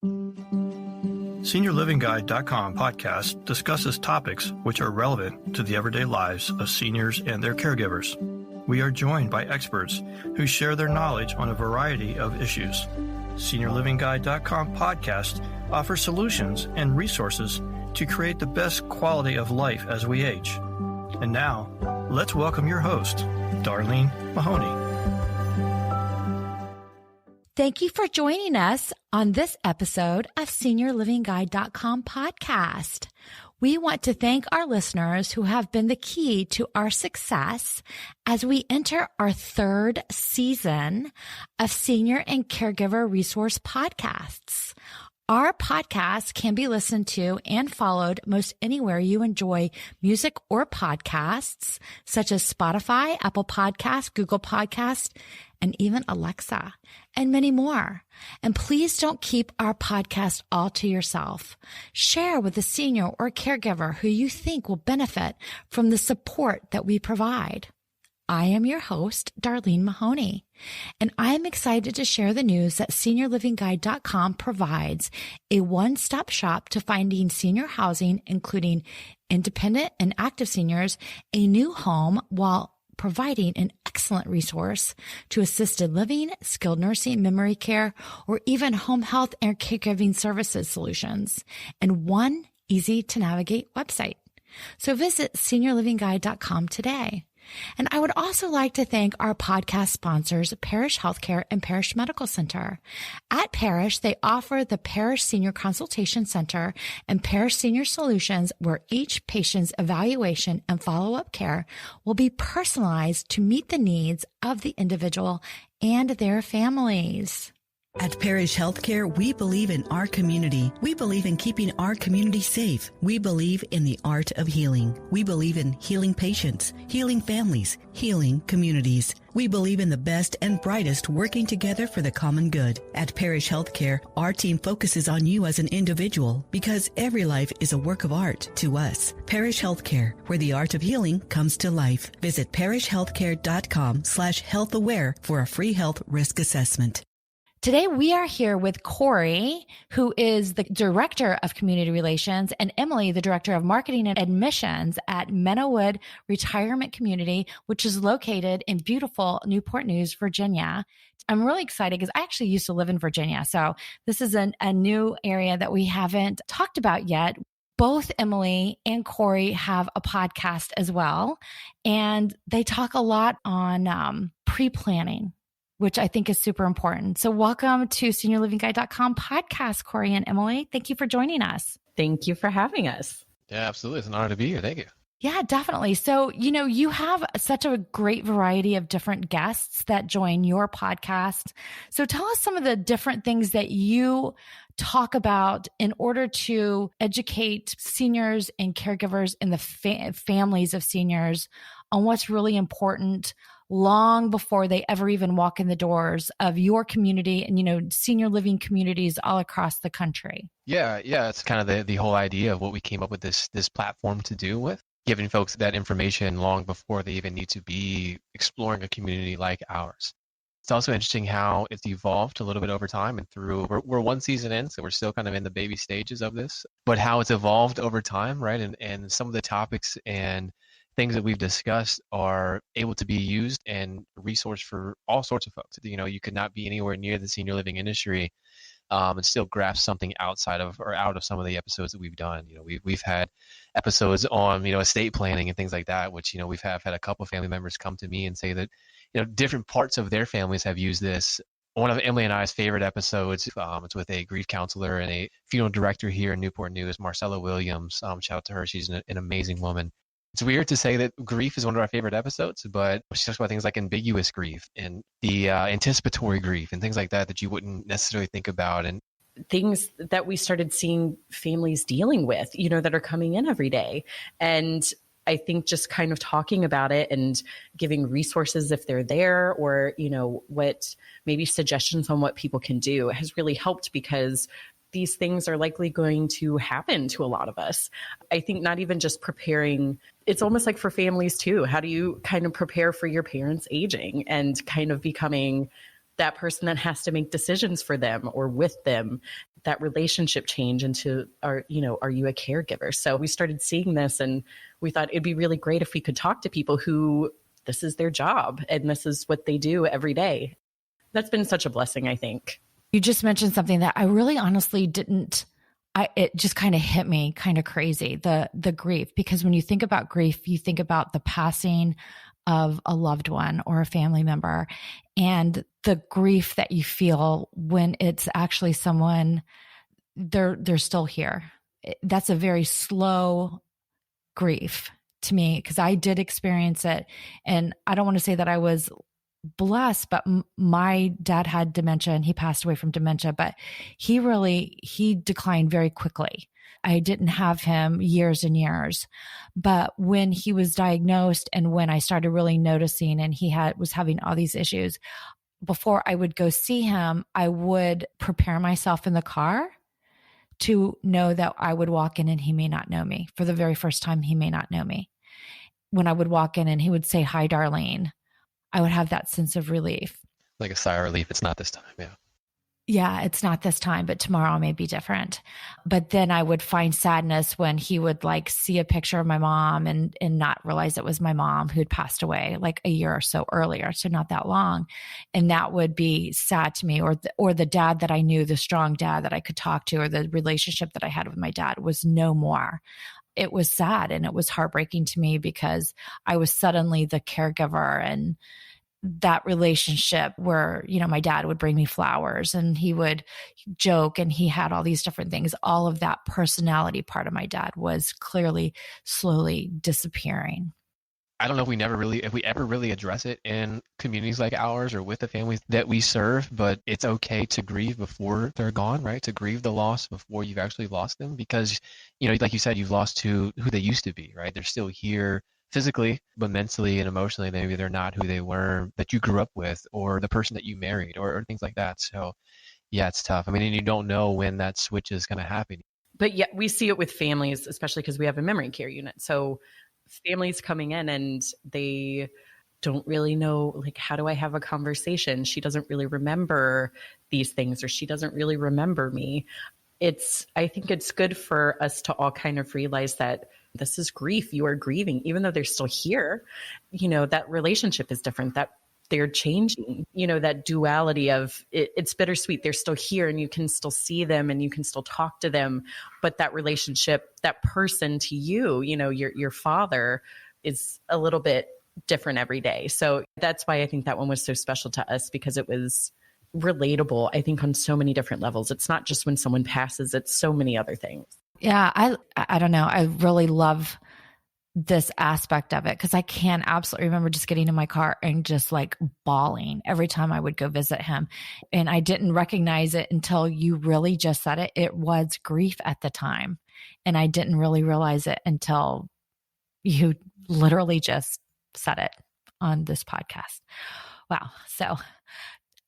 SeniorLivingGuide.com podcast discusses topics which are relevant to the everyday lives of seniors and their caregivers. We are joined by experts who share their knowledge on a variety of issues. SeniorLivingGuide.com podcast offers solutions and resources to create the best quality of life as we age. And now, let's welcome your host, Darlene Mahoney. Thank you for joining us on this episode of SeniorLivingGuide.com podcast. We want to thank our listeners who have been the key to our success as we enter our third season of Senior and Caregiver Resource Podcasts. Our podcast can be listened to and followed most anywhere you enjoy music or podcasts, such as Spotify, Apple Podcasts, Google Podcasts, and even Alexa, and many more. And please don't keep our podcast all to yourself. Share with a senior or caregiver who you think will benefit from the support that we provide. I am your host, Darlene Mahoney, and I am excited to share the news that SeniorLivingGuide.com provides a one-stop shop to finding senior housing, including independent and active seniors, a new home, while providing an excellent resource to assisted living, skilled nursing, memory care, or even home health and caregiving services solutions, and one easy-to-navigate website. So visit SeniorLivingGuide.com today. And I would also like to thank our podcast sponsors, Parish Healthcare and Parish Medical Center. At Parish, they offer the Parish Senior Consultation Center and Parish Senior Solutions, where each patient's evaluation and follow-up care will be personalized to meet the needs of the individual and their families. At Parish Healthcare, we believe in our community. We believe in keeping our community safe. We believe in the art of healing. We believe in healing patients, healing families, healing communities. We believe in the best and brightest working together for the common good. At Parish Healthcare, our team focuses on you as an individual because every life is a work of art to us. Parish Healthcare, where the art of healing comes to life. Visit parishhealthcare.com/healthaware for a free health risk assessment. Today, we are here with Corey, who is the Director of Community Relations, and Emily, the Director of Marketing and Admissions at Meadowood Retirement Community, which is located in beautiful Newport News, Virginia. I'm really excited because I actually used to live in Virginia. So this is a new area that we haven't talked about yet. Both Emily and Corey have a podcast as well, and they talk a lot on pre-planning, which I think is super important. So welcome to SeniorLivingGuide.com podcast, Corey and Emily. Thank you for joining us. Thank you for having us. Yeah, absolutely. It's an honor to be here. Thank you. Yeah, definitely. So, you have such a great variety of different guests that join your podcast. So tell us some of the different things that you talk about in order to educate seniors and caregivers and the families of seniors on what's really important long before they ever even walk in the doors of your community and, senior living communities all across the country. Yeah. It's kind of the whole idea of what we came up with this platform to do, with giving folks that information long before they even need to be exploring a community like ours. It's also interesting how it's evolved a little bit over time and through, we're one season in, so we're still kind of in the baby stages of this, but how it's evolved over time, right? And some of the topics and things that we've discussed are able to be used and resourced for all sorts of folks. You could not be anywhere near the senior living industry and still grasp something outside of or out of some of the episodes that we've done. We've had episodes on estate planning and things like that, which we've had a couple of family members come to me and say that different parts of their families have used this. One of Emily and I's favorite episodes, it's with a grief counselor and a funeral director here in Newport News, Marcella Williams. Shout out to her. She's an amazing woman. It's weird to say that grief is one of our favorite episodes, but she talks about things like ambiguous grief and the anticipatory grief and things like that you wouldn't necessarily think about. And things that we started seeing families dealing with, that are coming in every day. And I think just kind of talking about it and giving resources if they're there, or, what maybe suggestions on what people can do has really helped, because these things are likely going to happen to a lot of us. I think not even just preparing, it's almost like for families too. How do you kind of prepare for your parents aging and kind of becoming that person that has to make decisions for them or with them, that relationship change into, are you a caregiver? So we started seeing this, and we thought it'd be really great if we could talk to people who this is their job and this is what they do every day. That's been such a blessing, I think. You just mentioned something that I really honestly didn't, it just kind of hit me kind of crazy, the grief, because when you think about grief, you think about the passing of a loved one or a family member, and the grief that you feel when it's actually someone, they're still here. That's a very slow grief to me, because I did experience it. And I don't want to say that I was blessed, but my dad had dementia and he passed away from dementia, but he declined very quickly. I didn't have him years and years, but when he was diagnosed and when I started really noticing and he was having all these issues, before I would go see him, I would prepare myself in the car to know that I would walk in and he may not know me. For the very first time, he may not know me. When I would walk in and he would say, "Hi, Darlene," I would have that sense of relief. Like a sigh of relief. It's not this time. Yeah. Yeah, it's not this time, but tomorrow may be different. But then I would find sadness when he would like see a picture of my mom and not realize it was my mom who had passed away like a year or so earlier. So not that long. And that would be sad to me, or the dad that I knew, the strong dad that I could talk to, or the relationship that I had with my dad was no more. It was sad and it was heartbreaking to me because I was suddenly the caregiver, and that relationship where, my dad would bring me flowers and he would joke and he had all these different things. All of that personality part of my dad was clearly slowly disappearing. I don't know if we ever really address it in communities like ours or with the families that we serve, but it's okay to grieve before they're gone, right? To grieve the loss before you've actually lost them, because, like you said, you've lost to who they used to be, right? They're still here physically, but mentally and emotionally, maybe they're not who they were that you grew up with, or the person that you married, or things like that. So yeah, it's tough. I mean, and you don't know when that switch is going to happen. But yeah, we see it with families, especially because we have a memory care unit. So families coming in and they don't really know, like, how do I have a conversation? She doesn't really remember these things, or she doesn't really remember me. I think it's good for us to all kind of realize that this is grief. You are grieving, even though they're still here. That relationship is different, that they're changing, that duality of it's bittersweet. They're still here and you can still see them and you can still talk to them. But that relationship, that person to you, your father, is a little bit different every day. So that's why I think that one was so special to us, because it was relatable, I think, on so many different levels. It's not just when someone passes, it's so many other things. Yeah, I don't know. I really love this aspect of it, because I can absolutely remember just getting in my car and just like bawling every time I would go visit him. And I didn't recognize it until you really just said it. It was grief at the time. And I didn't really realize it until you literally just said it on this podcast. Wow. So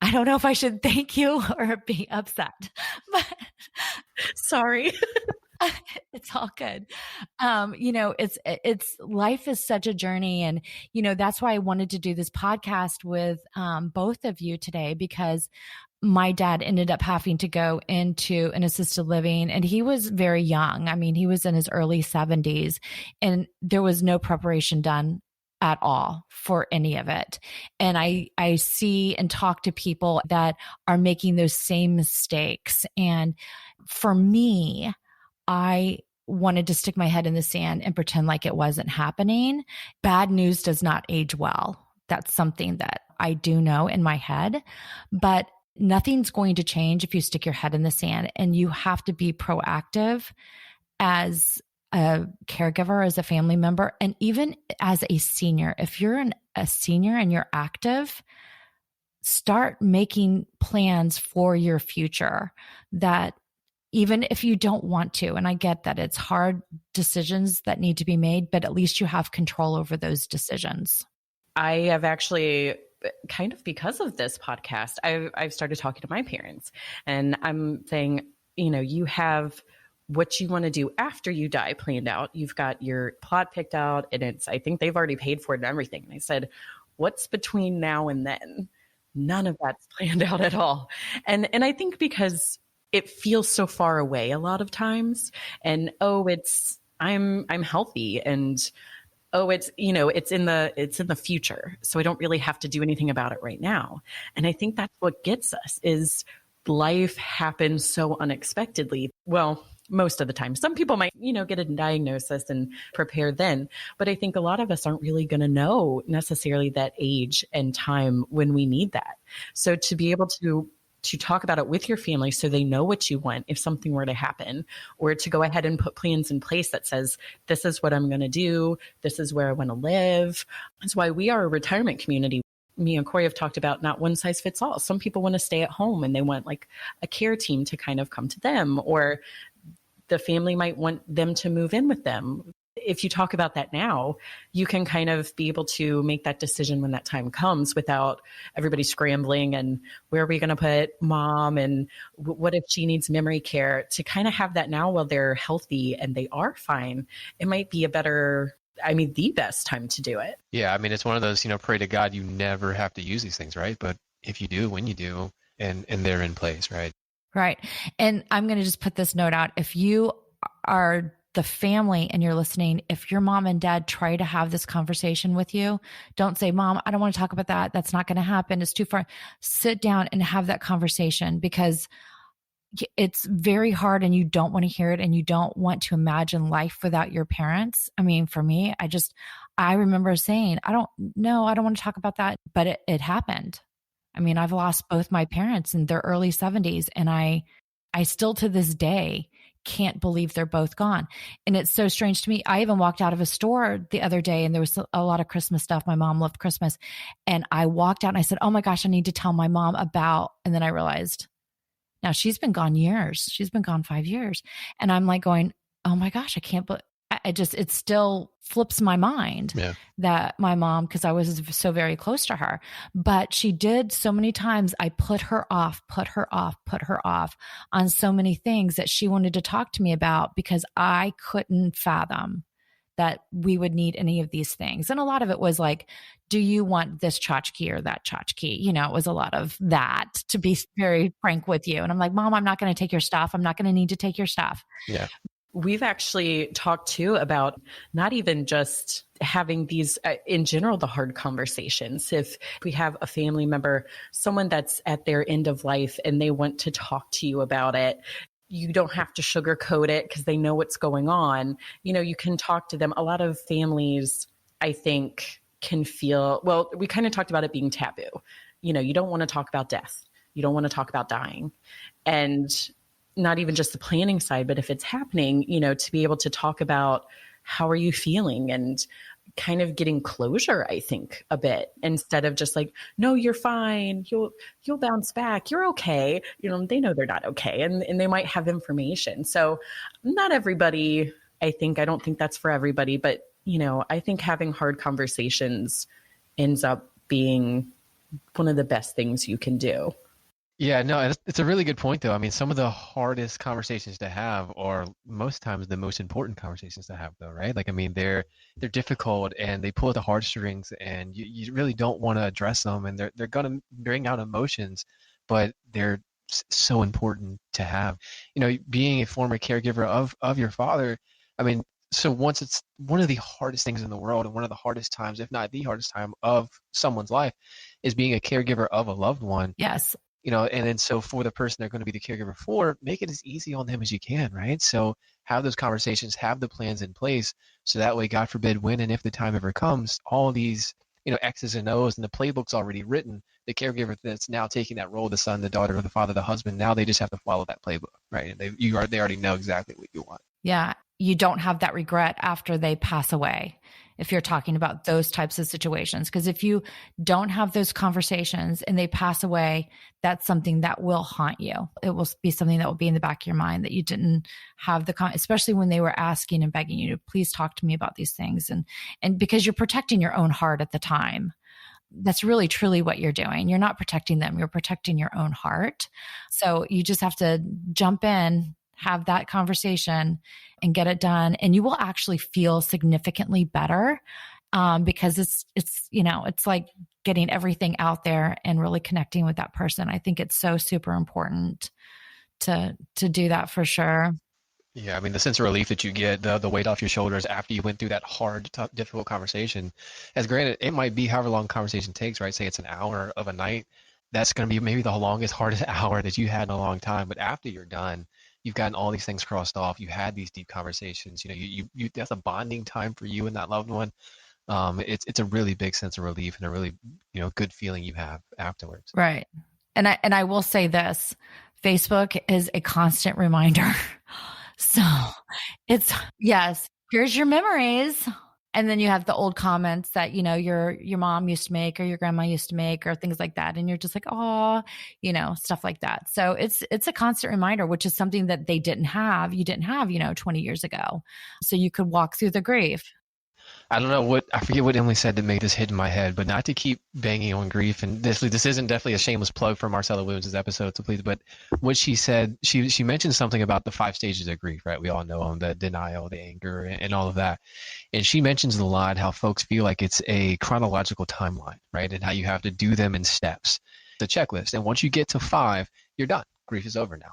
I don't know if I should thank you or be upset, but sorry. It's all good. It's life is such a journey. And, that's why I wanted to do this podcast with both of you today, because my dad ended up having to go into an assisted living, and he was very young. I mean, he was in his early 70s, and there was no preparation done at all for any of it. And I see and talk to people that are making those same mistakes. And for me, I wanted to stick my head in the sand and pretend like it wasn't happening. Bad news does not age well. That's something that I do know in my head, but nothing's going to change if you stick your head in the sand, and you have to be proactive as a caregiver, as a family member, and even as a senior. If you're a senior and you're active, start making plans for your future, that even if you don't want to, and I get that it's hard decisions that need to be made, but at least you have control over those decisions. I have actually, kind of because of this podcast, I've started talking to my parents, and I'm saying, you have what you want to do after you die planned out. You've got your plot picked out, and I think they've already paid for it and everything. And I said, what's between now and then? None of that's planned out at all. And I think because it feels so far away a lot of times, and I'm healthy, and it's in the future, so I don't really have to do anything about it right now. And I think that's what gets us is life happens so unexpectedly. Well, most of the time. Some people might, get a diagnosis and prepare then. But I think a lot of us aren't really going to know necessarily that age and time when we need that. So to be able to talk about it with your family so they know what you want if something were to happen, or to go ahead and put plans in place that says, this is what I'm going to do. This is where I want to live. That's why we are a retirement community. Me and Corey have talked about not one size fits all. Some people want to stay at home and they want like a care team to kind of come to them, or the family might want them to move in with them. If you talk about that now, you can kind of be able to make that decision when that time comes without everybody scrambling and where are we going to put mom, and what if she needs memory care, to kind of have that now while they're healthy and they are fine. It might be the best time to do it. Yeah. I mean, it's one of those, pray to God you never have to use these things, right? But if you do, when you do, and they're in place, right? Right. And I'm going to just put this note out. If you are the family and you're listening, if your mom and dad try to have this conversation with you, don't say, Mom, I don't want to talk about that. That's not going to happen. It's too far. Sit down and have that conversation, because it's very hard and you don't want to hear it, and you don't want to imagine life without your parents. I mean, for me, I remember saying, I don't want to talk about that, but it happened. I mean, I've lost both my parents in their early 70s, and I still to this day can't believe they're both gone. And it's so strange to me. I even walked out of a store the other day and there was a lot of Christmas stuff. My mom loved Christmas. And I walked out and I said, oh my gosh, I need to tell my mom about, and then I realized now she's been gone years. She's been gone 5 years. And I'm like going, oh my gosh, I can't believe. It still flips my mind that my mom, because I was so very close to her, but she did so many times. I put her off on so many things that she wanted to talk to me about, because I couldn't fathom that we would need any of these things. And a lot of it was like, do you want this tchotchke or that tchotchke? It was a lot of that, to be very frank with you. And I'm like, Mom, I'm not going to take your stuff. I'm not going to need to take your stuff. Yeah. We've actually talked too about not even just having these, in general, the hard conversations. If we have a family member, someone that's at their end of life and they want to talk to you about it, you don't have to sugarcoat it because they know what's going on. You can talk to them. A lot of families, I think, can feel, well, we kind of talked about it being taboo. You don't want to talk about death. You don't want to talk about dying. And not even just the planning side, but if it's happening, to be able to talk about how are you feeling and kind of getting closure, I think, a bit, instead of just like, no, you're fine. You'll bounce back. You're okay. They know they're not okay, and they might have information. So not everybody, I don't think that's for everybody, but I think having hard conversations ends up being one of the best things you can do. Yeah, no, it's a really good point, though. I mean, some of the hardest conversations to have are most times the most important conversations to have, though, right? Like, I mean, they're difficult and they pull at the heartstrings, and you really don't want to address them, and they're going to bring out emotions, but they're so important to have. Being a former caregiver of your father, I mean, so once it's one of the hardest things in the world, and one of the hardest times, if not the hardest time of someone's life, is being a caregiver of a loved one. Yes. And then so for the person they're going to be the caregiver for, make it as easy on them as you can, right? So have those conversations, have the plans in place, so that way, God forbid, when and if the time ever comes, all these, X's and O's and the playbook's already written. The caregiver that's now taking that role, the son, the daughter, the father, the husband, now they just have to follow that playbook, right? And they already know exactly what you want. Yeah. You don't have that regret after they pass away, if you're talking about those types of situations. Because if you don't have those conversations and they pass away, that's something that will haunt you. It will be something that will be in the back of your mind, that you didn't have especially when they were asking and begging you to please talk to me about these things. And because you're protecting your own heart at the time. That's really truly what you're doing. You're not protecting them. You're protecting your own heart. So you just have to jump in, have that conversation, and get it done. And you will actually feel significantly better, because it's like getting everything out there and really connecting with that person. I think it's so super important to do that for sure. Yeah, I mean, the sense of relief that you get, the weight off your shoulders after you went through that hard, tough, difficult conversation. As granted, it might be however long conversation takes, right? Say it's an hour of a night. That's going to be maybe the longest, hardest hour that you had in a long time. But after you're done, you've gotten all these things crossed off. You had these deep conversations. You that's a bonding time for you and that loved one. It's a really big sense of relief and a really, good feeling you have afterwards. Right. And I will say this, Facebook is a constant reminder. So yes, here's your memories. And then you have the old comments that, your mom used to make or your grandma used to make or things like that. And you're just like, oh, stuff like that. So it's a constant reminder, which is something that they didn't have. You didn't have, 20 years ago. So you could walk through the grief. I don't know I forget what Emily said to make this hit in my head, but not to keep banging on grief. And this isn't definitely a shameless plug for Marcella Williams' episode, so please. But what she said, she mentioned something about the 5 stages of grief, right? We all know them, the denial, the anger, and all of that. And she mentions a lot how folks feel like it's a chronological timeline, right? And how you have to do them in steps, the checklist. And once you get to 5, you're done. Grief is over now.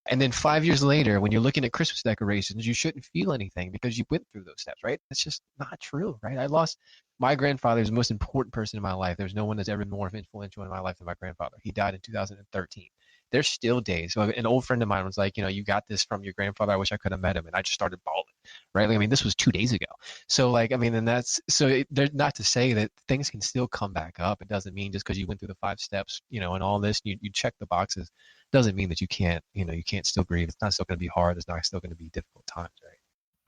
And then 5 years later, when you're looking at Christmas decorations, you shouldn't feel anything because you went through those steps, right? That's just not true, right? I lost my grandfather, is the most important person in my life. There's no one that's ever been more influential in my life than my grandfather. He died in 2013. There's still days. So an old friend of mine was like, you got this from your grandfather. I wish I could have met him. And I just started bawling, right? I mean, this was 2 days ago. So they're not to say that things can still come back up. It doesn't mean just because you went through the 5 steps, and all this, you check the boxes, doesn't mean that you can't still grieve. It's not still going to be hard. It's not still going to be difficult times, right?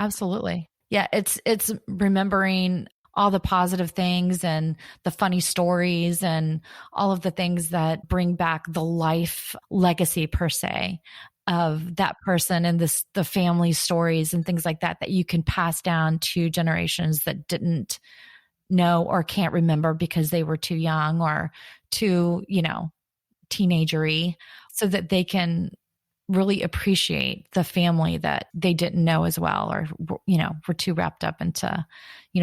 Absolutely. Yeah. It's remembering all the positive things and the funny stories and all of the things that bring back the life legacy per se of that person and the family stories and things like that you can pass down to generations that didn't know or can't remember because they were too young or too, teenagery, so that they can really appreciate the family that they didn't know as well, or, were too wrapped up into,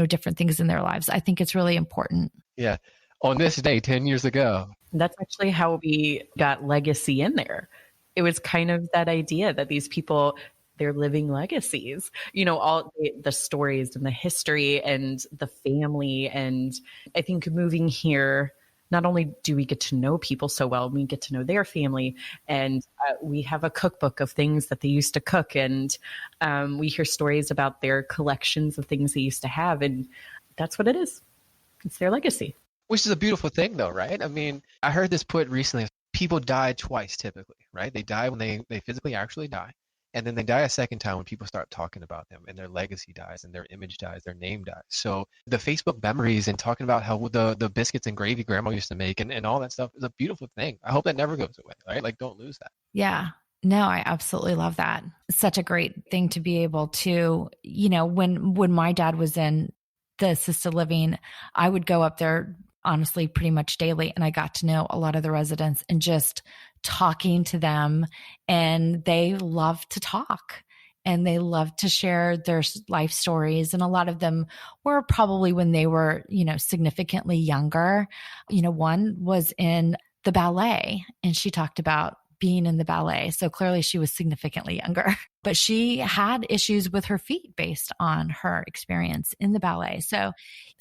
different things in their lives. I think it's really important. Yeah. On this day, 10 years ago. That's actually how we got legacy in there. It was kind of that idea that these people, they're living legacies, all the stories and the history and the family. And I think moving here, not only do we get to know people so well, we get to know their family, and we have a cookbook of things that they used to cook, and we hear stories about their collections of things they used to have, and that's what it is. It's their legacy. Which is a beautiful thing, though, right? I mean, I heard this put recently. People die twice, typically, right? They die when they physically actually die. And then they die a second time when people start talking about them, and their legacy dies and their image dies, their name dies. So the Facebook memories and talking about how the biscuits and gravy grandma used to make and all that stuff is a beautiful thing. I hope that never goes away, right? Like, don't lose that. Yeah. No, I absolutely love that. It's such a great thing to be able to, when my dad was in the assisted living, I would go up there honestly pretty much daily, and I got to know a lot of the residents and just talking to them, and they love to talk and they love to share their life stories. And a lot of them were probably when they were, significantly younger. One was in the ballet, and she talked about being in the ballet. So clearly she was significantly younger, but she had issues with her feet based on her experience in the ballet. So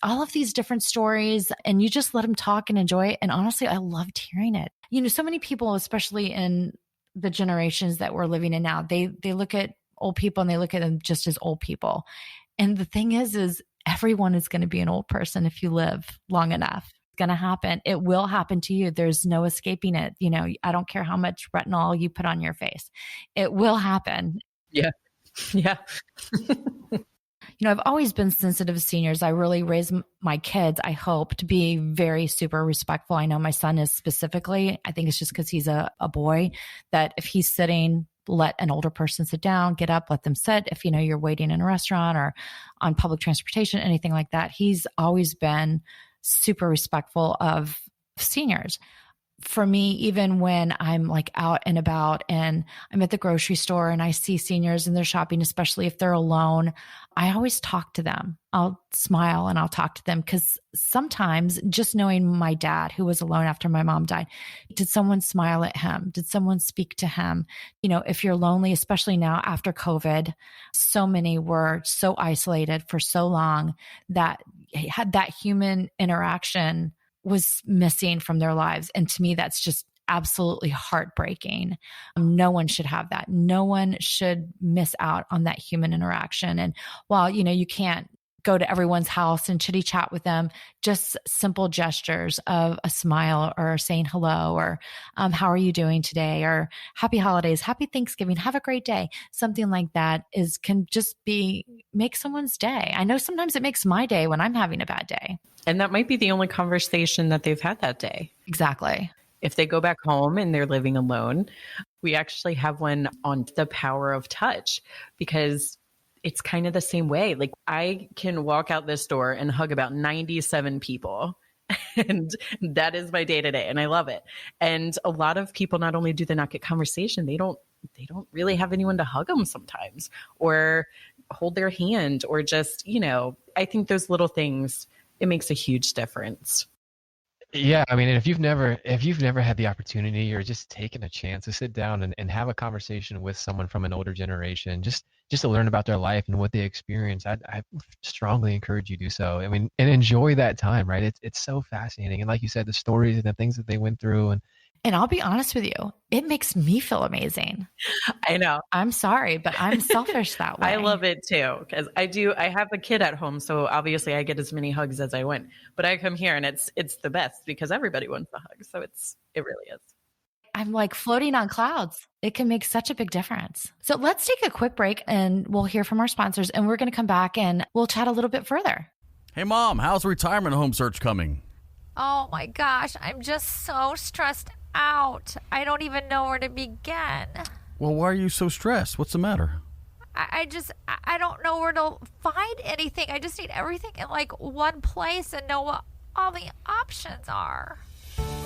all of these different stories, and you just let them talk and enjoy it. And honestly, I loved hearing it. So many people, especially in the generations that we're living in now, they look at old people and they look at them just as old people. And the thing is everyone is going to be an old person if you live long enough. Going to happen. It will happen to you. There's no escaping it. I don't care how much retinol you put on your face. It will happen. Yeah. Yeah. I've always been sensitive to seniors. I really raise my kids, I hope, to be very super respectful. I know my son is specifically. I think it's just because he's a boy, that if he's sitting, let an older person sit down, get up, let them sit. If you're waiting in a restaurant or on public transportation, anything like that, he's always been super respectful of seniors. for me, even when I'm like out and about and I'm at the grocery store and I see seniors and they're shopping, especially if they're alone, I always talk to them. I'll smile and I'll talk to them, because sometimes just knowing my dad, who was alone after my mom died, did someone smile at him? Did someone speak to him? You know, if you're lonely, especially now after COVID, so many were so isolated for so long that had that human interaction was missing from their lives. And to me, that's just absolutely heartbreaking. No one should have that. No one should miss out on that human interaction. And while, you know, you can't go to everyone's house and chitty chat with them, just simple gestures of a smile or saying hello, or how are you doing today? Or happy holidays, happy Thanksgiving, have a great day. Something like that can just make someone's day. I know sometimes it makes my day when I'm having a bad day. And that might be the only conversation that they've had that day. Exactly. If they go back home and they're living alone, we actually have one on the power of touch, because it's kind of the same way. Like, I can walk out this door and hug about 97 people. And that is my day to day. And I love it. And a lot of people, not only do they not get conversation, they don't really have anyone to hug them sometimes, or hold their hand, or just, you know, I think those little things, it makes a huge difference. Yeah, I mean, if you've never had the opportunity or just taken a chance to sit down and have a conversation with someone from an older generation, just to learn about their life and what they experience, I strongly encourage you to do so. I mean, and enjoy that time, right? It's so fascinating. And like you said, the stories and the things that they went through. And I'll be honest with you, it makes me feel amazing. I know. I'm sorry, but I'm selfish that way. I love it too, because I have a kid at home, so obviously I get as many hugs as I want. But I come here and it's the best, because everybody wants a hug. So it really is. I'm like floating on clouds. It can make such a big difference. So let's take a quick break and we'll hear from our sponsors, and we're going to come back and we'll chat a little bit further. Hey Mom, how's the retirement home search coming? Oh my gosh, I'm just so stressed out. I don't even know where to begin. Well, why are you so stressed? What's the matter? I don't know where to find anything. I just need everything in like one place and know what all the options are.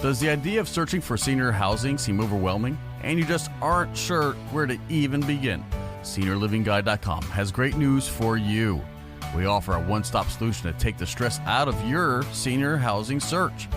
Does the idea of searching for senior housing seem overwhelming and you just aren't sure where to even begin? SeniorLivingGuide.com has great news for you. We offer a one-stop solution to take the stress out of your senior housing search.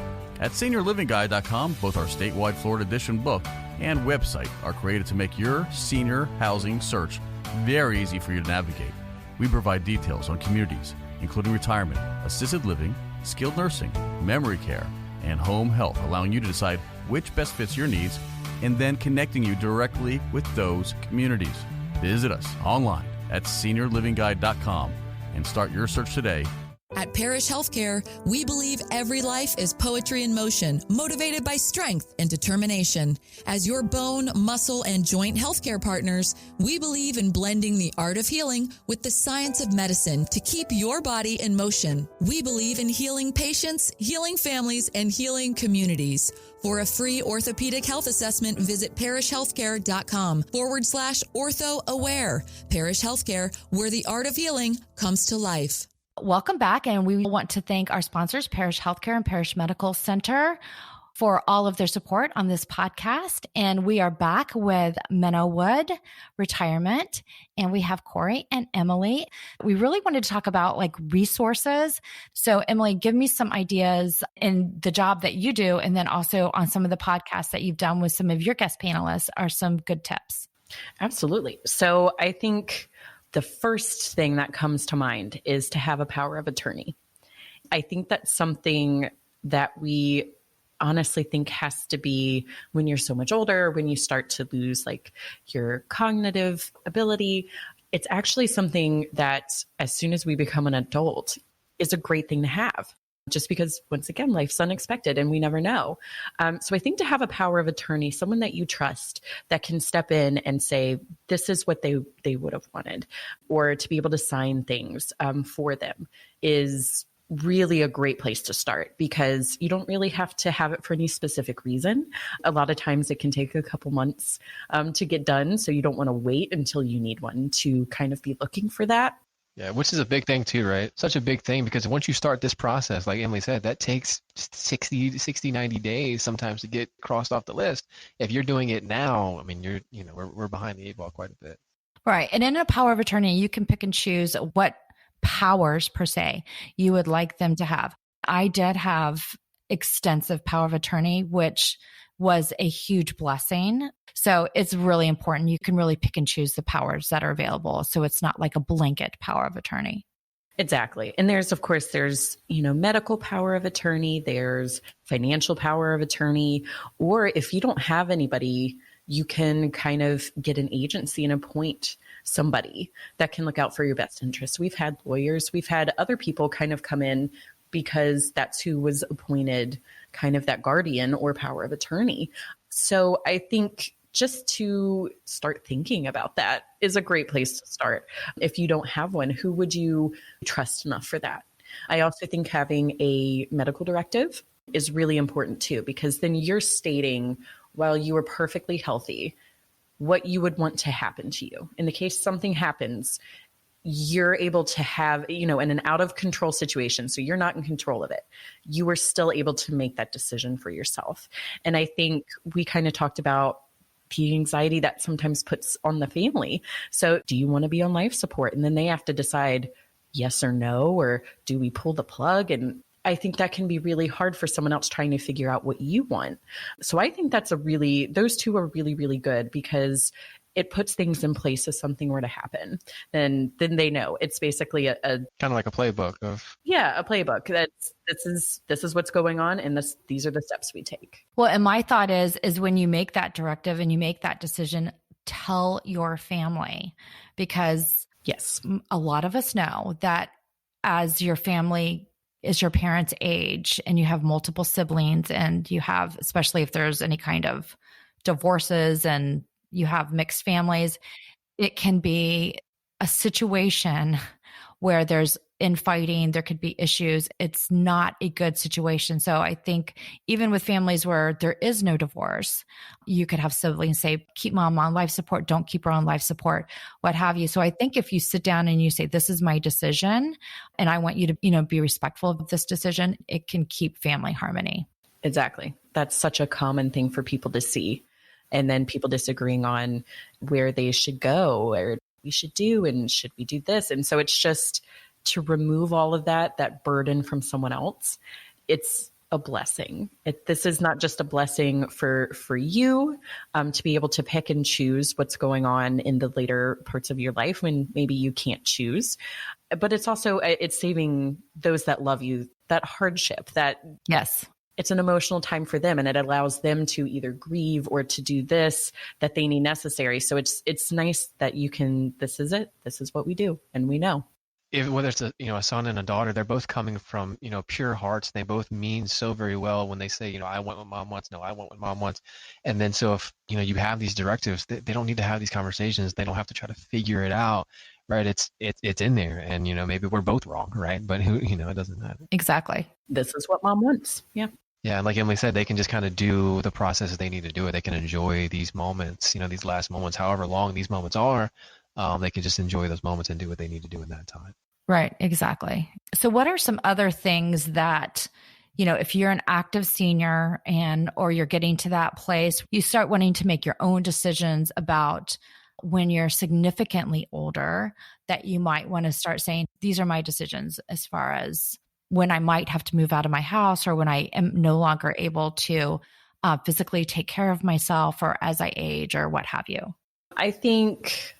At SeniorLivingGuide.com, both our statewide Florida edition book and website are created to make your senior housing search very easy for you to navigate. We provide details on communities, including retirement, assisted living, skilled nursing, memory care, and home health, allowing you to decide which best fits your needs and then connecting you directly with those communities. Visit us online at SeniorLivingGuide.com and start your search today. At Parish Healthcare, we believe every life is poetry in motion, motivated by strength and determination. As your bone, muscle, and joint healthcare partners, we believe in blending the art of healing with the science of medicine to keep your body in motion. We believe in healing patients, healing families, and healing communities. For a free orthopedic health assessment, visit parishhealthcare.com/orthoaware. Parish Healthcare, where the art of healing comes to life. Welcome back. And we want to thank our sponsors, Parish Healthcare and Parish Medical Center, for all of their support on this podcast. And we are back with Menno Wood Retirement, and we have Corey and Emily. We really wanted to talk about like resources. So Emily, give me some ideas in the job that you do, and then also on some of the podcasts that you've done with some of your guest panelists are some good tips. Absolutely. So I think the first thing that comes to mind is to have a power of attorney. I think that's something that we honestly think has to be when you're so much older, when you start to lose like your cognitive ability. It's actually something that as soon as we become an adult is a great thing to have. Just because, once again, life's unexpected and we never know. So I think to have a power of attorney, someone that you trust that can step in and say, this is what they would have wanted, or to be able to sign things for them is really a great place to start, because you don't really have to have it for any specific reason. A lot of times it can take a couple months to get done. So you don't want to wait until you need one to kind of be looking for that. Yeah, which is a big thing too, right? Such a big thing because once you start this process, like Emily said, that takes 60, 90 days sometimes to get crossed off the list. If you're doing it now, I mean, we're behind the eight ball quite a bit. Right. And in a power of attorney, you can pick and choose what powers per se you would like them to have. I did have extensive power of attorney, which was a huge blessing. So it's really important. You can really pick and choose the powers that are available. So it's not like a blanket power of attorney. Exactly. And there's medical power of attorney, there's financial power of attorney, or if you don't have anybody, you can kind of get an agency and appoint somebody that can look out for your best interests. We've had lawyers, we've had other people kind of come in because that's who was appointed kind of that guardian or power of attorney. So I think just to start thinking about that is a great place to start. If you don't have one, who would you trust enough for that? I also think having a medical directive is really important too, because then you're stating, while you are perfectly healthy, what you would want to happen to you. In the case something happens, you're able to have, in an out of control situation. So you're not in control of it. You are still able to make that decision for yourself. And I think we kind of talked about the anxiety that sometimes puts on the family. So do you want to be on life support? And then they have to decide yes or no, or do we pull the plug? And I think that can be really hard for someone else trying to figure out what you want. So I think those two are really, really good because it puts things in place if something were to happen. Then they know. It's basically a kind of like a playbook of. Yeah, a playbook. This is what's going on, and these are the steps we take. Well, and my thought is when you make that directive and you make that decision, tell your family, because yes, a lot of us know that as your family is your parents' age and you have multiple siblings and you have, especially if there's any kind of divorces and you have mixed families, it can be a situation where there's infighting, there could be issues. It's not a good situation. So I think even with families where there is no divorce, you could have siblings say, keep mom on life support, don't keep her on life support, what have you. So I think if you sit down and you say, this is my decision, and I want you to, be respectful of this decision, it can keep family harmony. Exactly. That's such a common thing for people to see. And then people disagreeing on where they should go or we should do, and should we do this? And so it's just to remove all of that burden from someone else. It's a blessing. This is not just a blessing for you to be able to pick and choose what's going on in the later parts of your life when maybe you can't choose, but it's also, it's saving those that love you, that hardship, yes. It's an emotional time for them, and it allows them to either grieve or to do this that they need necessary. So it's nice that you can, this is it. This is what we do. And we know. Whether it's a son and a daughter, they're both coming from, pure hearts. And they both mean so very well when they say, I want what mom wants. No, I want what mom wants. And then so if, you have these directives, they don't need to have these conversations. They don't have to try to figure it out. Right. It's in there. And, maybe we're both wrong. Right. But it doesn't matter. Exactly. This is what mom wants. Yeah. Yeah, and like Emily said, they can just kind of do the process they need to do it. They can enjoy these moments, these last moments, however long these moments are. They can just enjoy those moments and do what they need to do in that time. Right, exactly. So what are some other things that, if you're an active senior or you're getting to that place, you start wanting to make your own decisions about when you're significantly older, that you might want to start saying, these are my decisions as far as when I might have to move out of my house or when I am no longer able to physically take care of myself or as I age or what have you? I think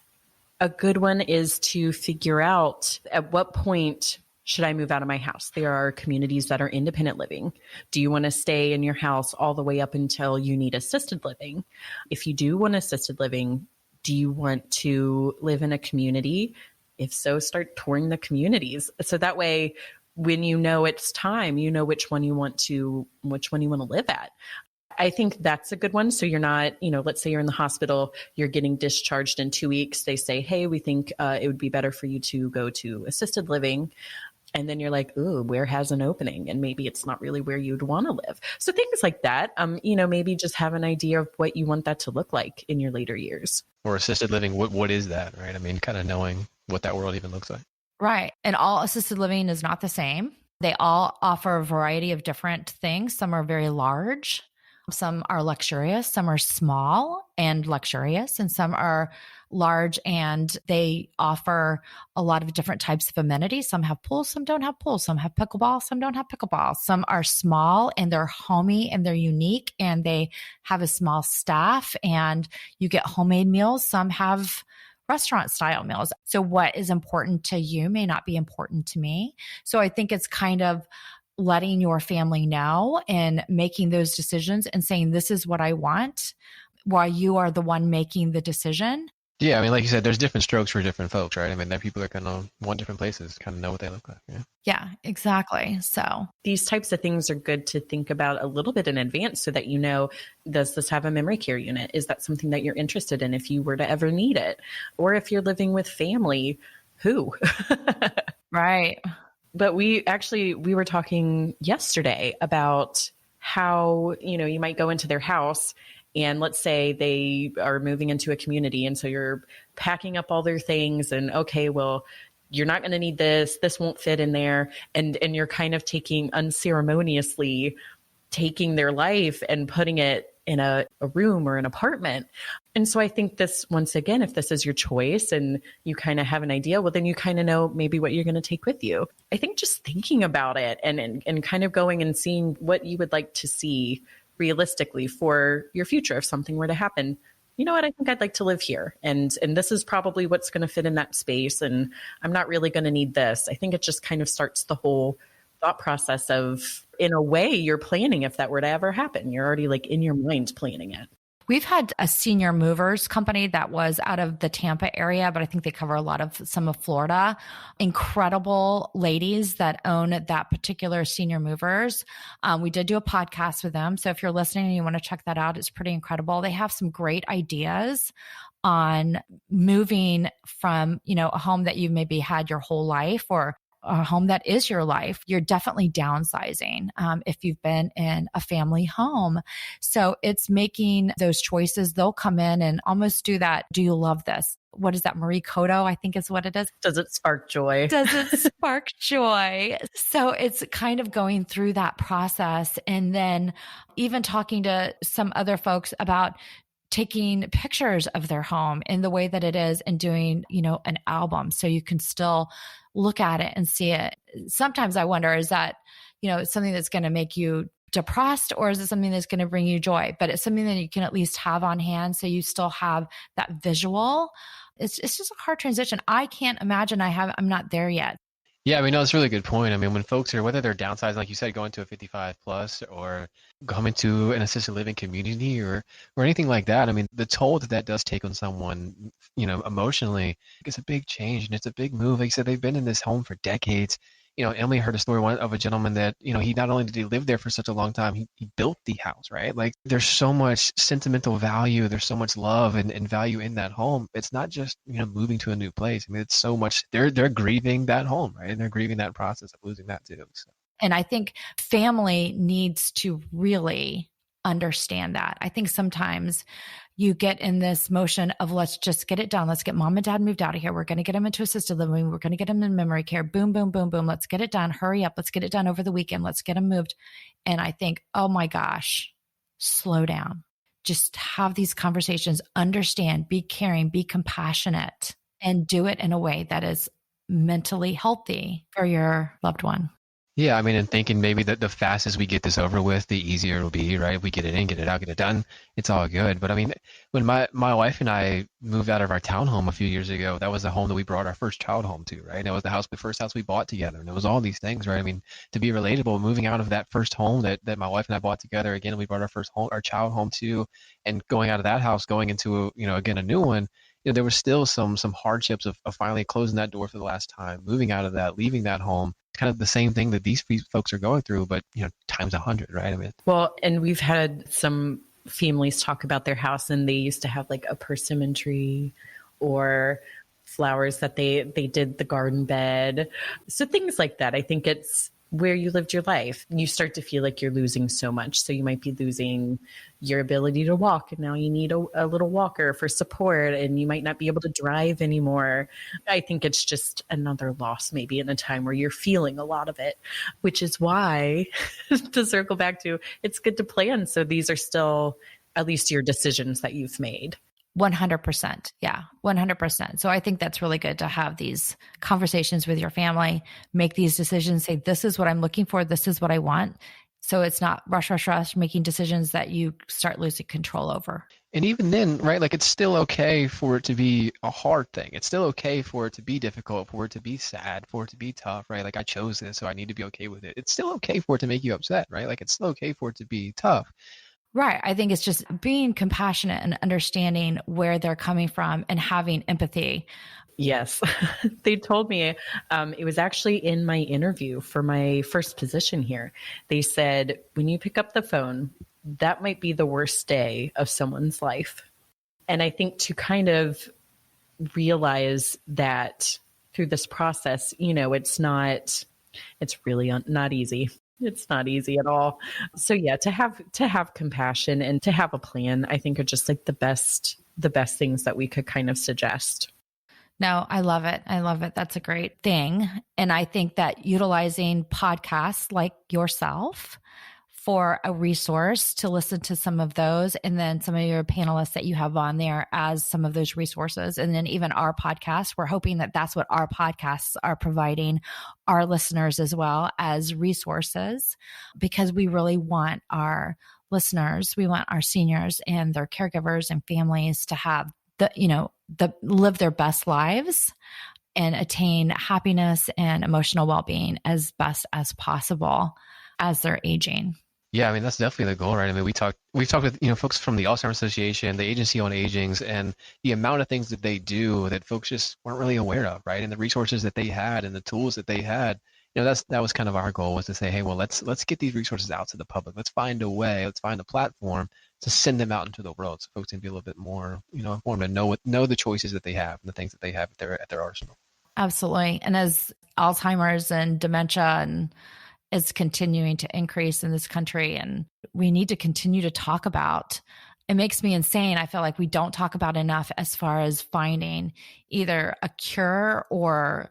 a good one is to figure out at what point should I move out of my house? There are communities that are independent living. Do you want to stay in your house all the way up until you need assisted living? If you do want assisted living, do you want to live in a community? If so, start touring the communities. So that way, when it's time, which one you want to live at. I think that's a good one. So you're not, let's say you're in the hospital, you're getting discharged in 2 weeks. They say, hey, we think it would be better for you to go to assisted living. And then you're like, ooh, where has an opening? And maybe it's not really where you'd want to live. So things like that, maybe just have an idea of what you want that to look like in your later years. Or assisted living, what is that, right? I mean, kind of knowing what that world even looks like. Right. And all assisted living is not the same. They all offer a variety of different things. Some are very large, some are luxurious, some are small and luxurious, and some are large and they offer a lot of different types of amenities. Some have pools, some don't have pools, some have pickleball, some don't have pickleball. Some are small and they're homey and they're unique and they have a small staff and you get homemade meals. Some have restaurant style meals. So what is important to you may not be important to me. So I think it's kind of letting your family know and making those decisions and saying, this is what I want, while you are the one making the decision. Yeah, I mean, like you said, there's different strokes for different folks, right? I mean, there are people that kind of want different places, kind of know what they look like. Yeah, exactly. So these types of things are good to think about a little bit in advance so that you know, does this have a memory care unit? Is that something that you're interested in if you were to ever need it? Or if you're living with family, who? Right. But we were talking yesterday about how, you might go into their house and let's say they are moving into a community. And so you're packing up all their things and, okay, well, you're not going to need this. This won't fit in there. And you're kind of unceremoniously taking their life and putting it in a room or an apartment. And so I think this, once again, if this is your choice and you kind of have an idea, well, then you kind of know maybe what you're going to take with you. I think just thinking about it and kind of going and seeing what you would like to see realistically for your future if something were to happen. You know what, I think I'd like to live here. And this is probably what's going to fit in that space. And I'm not really going to need this. I think it just kind of starts the whole thought process of, in a way, you're planning if that were to ever happen. You're already in your mind planning it. We've had a senior movers company that was out of the Tampa area, but I think they cover some of Florida. Incredible ladies that own that particular senior movers. We did do a podcast with them. So if you're listening and you want to check that out, it's pretty incredible. They have some great ideas on moving from, a home that you've maybe had your whole life or a home that is your life. You're definitely downsizing if you've been in a family home. So it's making those choices. They'll come in and almost do that. Do you love this? What is that? Marie Kondo, I think is what it is. Does it spark joy? Does it spark joy? So it's kind of going through that process. And then even talking to some other folks about taking pictures of their home in the way that it is and doing, an album so you can still look at it and see it. Sometimes I wonder, is that, something that's going to make you depressed or is it something that's going to bring you joy? But it's something that you can at least have on hand so you still have that visual. It's just a hard transition. I can't imagine I'm not there yet. Yeah, I mean, no, it's a really good point. I mean, when folks are, whether they're downsizing, like you said, going to a 55 plus or coming to an assisted living community or anything like that, I mean, the toll that does take on someone, emotionally, it's a big change and it's a big move. Like you said, they've been in this home for decades. Emily heard a story of a gentleman that, he not only did he live there for such a long time, he built the house, right? Like there's so much sentimental value, there's so much love and value in that home. It's not just, moving to a new place. I mean, it's so much, they're grieving that home, right? And they're grieving that process of losing that too. So. And I think family needs to really understand that. I think sometimes you get in this motion of let's just get it done. Let's get mom and dad moved out of here. We're going to get them into assisted living. We're going to get them in memory care. Boom, boom, boom, boom. Let's get it done. Hurry up. Let's get it done over the weekend. Let's get them moved. And I think, oh my gosh, slow down. Just have these conversations, understand, be caring, be compassionate, and do it in a way that is mentally healthy for your loved one. Yeah, I mean, and thinking maybe that the fastest we get this over with, the easier it'll be, right? If we get it in, get it out, get it done, it's all good. But I mean, when my wife and I moved out of our townhome a few years ago, that was the home that we brought our first child home to, right? And it was the first house we bought together. And it was all these things, right? I mean, to be relatable, moving out of that first home that my wife and I bought together, again, we brought our child home to, and going out of that house, going into, again, a new one, there was still some hardships of finally closing that door for the last time, moving out of that, leaving that home. Kind of the same thing that these folks are going through, but times 100, right? I mean, well, and we've had some families talk about their house, and they used to have like a persimmon tree or flowers that they did the garden bed, so things like that. I think it's where you lived your life. You start to feel like you're losing so much. So you might be losing your ability to walk, and now you need a little walker for support, and you might not be able to drive anymore. I think it's just another loss maybe in a time where you're feeling a lot of it, which is why, to circle back to, it's good to plan. So these are still at least your decisions that you've made. 100%. Yeah, 100%. So I think that's really good to have these conversations with your family, make these decisions, say, this is what I'm looking for. This is what I want. So it's not rush, making decisions that you start losing control over. And even then, right, like it's still okay for it to be a hard thing. It's still okay for it to be difficult, for it to be sad, for it to be tough, right? Like I chose this, so I need to be okay with it. It's still okay for it to make you upset, right? Like it's still okay for it to be tough. Right. I think it's just being compassionate and understanding where they're coming from and having empathy. Yes. They told me, it was actually in my interview for my first position here. They said, when you pick up the phone, that might be the worst day of someone's life. And I think to kind of realize that through this process, it's really not easy. It's not easy at all. So yeah, to have compassion and to have a plan, I think are just like the best things that we could kind of suggest. No, I love it. I love it. That's a great thing. And I think that utilizing podcasts like yourself for a resource to listen to some of those, and then some of your panelists that you have on there as some of those resources. And then even our podcast, we're hoping that that's what our podcasts are providing our listeners as well as resources, because we really want our listeners, we want our seniors and their caregivers and families to have live their best lives and attain happiness and emotional well-being as best as possible as they're aging. Yeah, I mean, that's definitely the goal, right? I mean, we've talked with, folks from the Alzheimer's Association, the Agency on Aging's, and the amount of things that they do that folks just weren't really aware of, right? And the resources that they had and the tools that they had, that was kind of our goal, was to say, hey, well, let's get these resources out to the public. Let's find a way, let's find a platform to send them out into the world, so folks can be a little bit more, informed and know the choices that they have and the things that they have at their arsenal. Absolutely. And as Alzheimer's and dementia is continuing to increase in this country, and we need to continue to talk about. It makes me insane. I feel like we don't talk about enough as far as finding either a cure or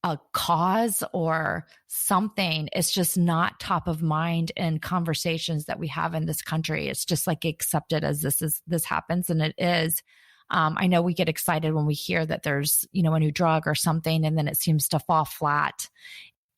a cause or something. It's just not top of mind in conversations that we have in this country. It's just like accepted as this happens, and it is. I know we get excited when we hear that there's, a new drug or something, and then it seems to fall flat.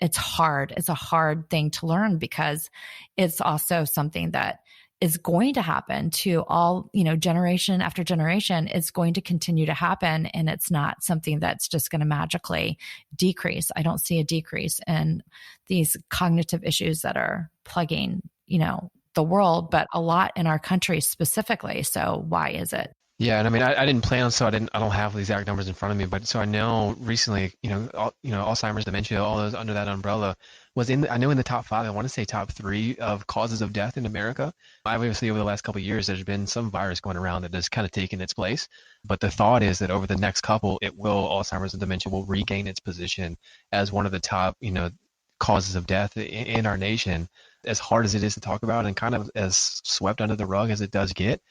It's hard. It's a hard thing to learn, because it's also something that is going to happen to all, generation after generation. It's going to continue to happen, and it's not something that's just going to magically decrease. I don't see a decrease in these cognitive issues that are plaguing, the world, but a lot in our country specifically. So why is it? Yeah, and I mean, I didn't plan, so I don't have the exact numbers in front of me, but so I know recently, Alzheimer's, dementia, all those under that umbrella was in the top 5. I want to say top 3 of causes of death in America. Obviously, over the last couple of years, there's been some virus going around that has kind of taken its place. But the thought is that over the next couple, Alzheimer's and dementia will regain its position as one of the top, causes of death in our nation. As hard as it is to talk about and kind of as swept under the rug as it does get,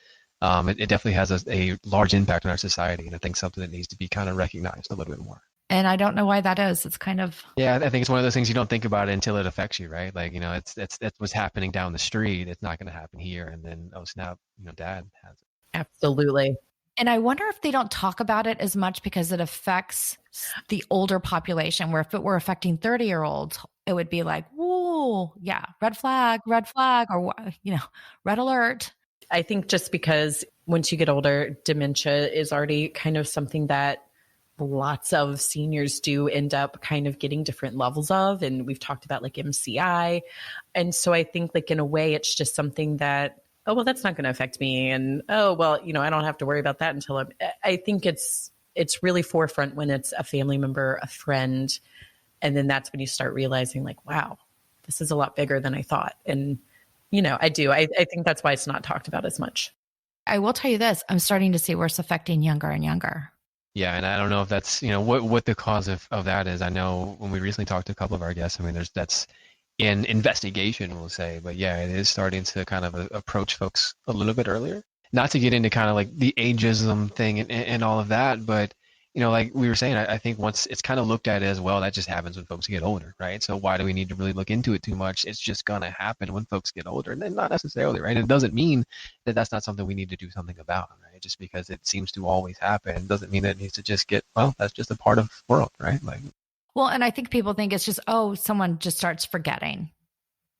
it definitely has a large impact on our society, and I think something that needs to be kind of recognized a little bit more. And I don't know why that is. It's kind of... Yeah, I think it's one of those things you don't think about it until it affects you, right? Like, it's what's happening down the street. It's not going to happen here. And then, oh snap, dad has it. Absolutely. And I wonder if they don't talk about it as much because it affects the older population, where if it were affecting 30-year-olds, it would be like, whoa, yeah, red flag, or, red alert. I think just because once you get older, dementia is already kind of something that lots of seniors do end up kind of getting different levels of. And we've talked about like MCI. And so I think like in a way, it's just something that, oh, well, that's not going to affect me. And, oh, well, I don't have to worry about that until I think it's really forefront when it's a family member, a friend. And then that's when you start realizing like, wow, this is a lot bigger than I thought. And I do. I think that's why it's not talked about as much. I will tell you this. I'm starting to see where it's affecting younger and younger. Yeah, and I don't know if that's, what the cause of that is. I know when we recently talked to a couple of our guests, I mean, in investigation, we'll say. But yeah, it is starting to kind of approach folks a little bit earlier. Not to get into kind of like the ageism thing and all of that, but like we were saying, I think once it's kind of looked at as well, that just happens when folks get older, right? So why do we need to really look into it too much? It's just going to happen when folks get older. And then not necessarily, right? It doesn't mean that that's not something we need to do something about, right? Just because it seems to always happen doesn't mean that it needs to just get, well, that's just a part of the world, right? Like, well, and I think people think it's just, someone just starts forgetting.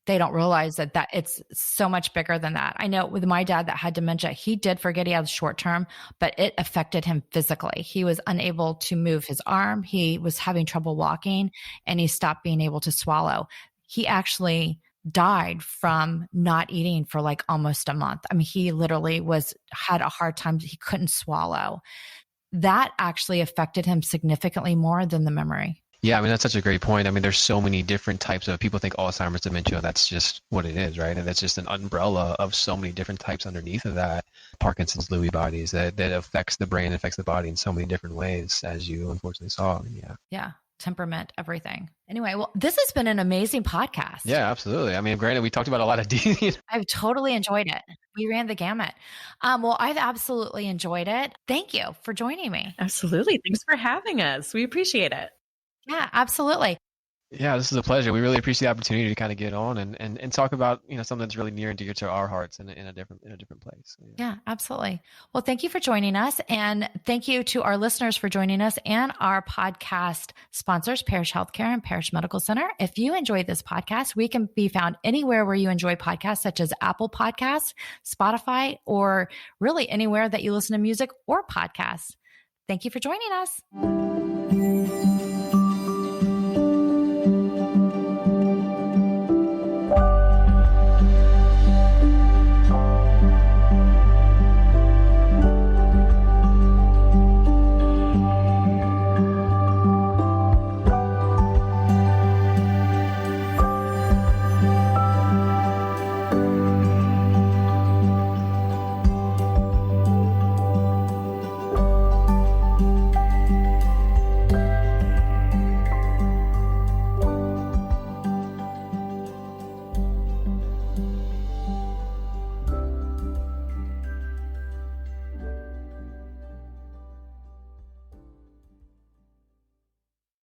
They don't realize that it's so much bigger than that. I know with my dad that had dementia, he did forget he had short term, but it affected him physically. He was unable to move his arm. He was having trouble walking, and he stopped being able to swallow. He actually died from not eating for like almost a month. I mean, he literally had a hard time. He couldn't swallow. That actually affected him significantly more than the memory. Yeah, I mean, that's such a great point. I mean, there's so many different types of, people think Alzheimer's, dementia, that's just what it is, right? And that's just an umbrella of so many different types underneath of that. Parkinson's, Lewy bodies, that affects the brain, affects the body in so many different ways, as you unfortunately saw. Yeah. Temperament, everything. Anyway, well, this has been an amazing podcast. Yeah, absolutely. I mean, granted, we talked about a lot of I've totally enjoyed it. We ran the gamut. Well, I've absolutely enjoyed it. Thank you for joining me. Absolutely. Thanks for having us. We appreciate it. Yeah, absolutely. Yeah, this is a pleasure. We really appreciate the opportunity to kind of get on and talk about, something that's really near and dear to our hearts in a different place. Yeah, absolutely. Well, thank you for joining us, and thank you to our listeners for joining us and our podcast sponsors, Parish Healthcare and Parish Medical Center. If you enjoyed this podcast, we can be found anywhere where you enjoy podcasts, such as Apple Podcasts, Spotify, or really anywhere that you listen to music or podcasts. Thank you for joining us.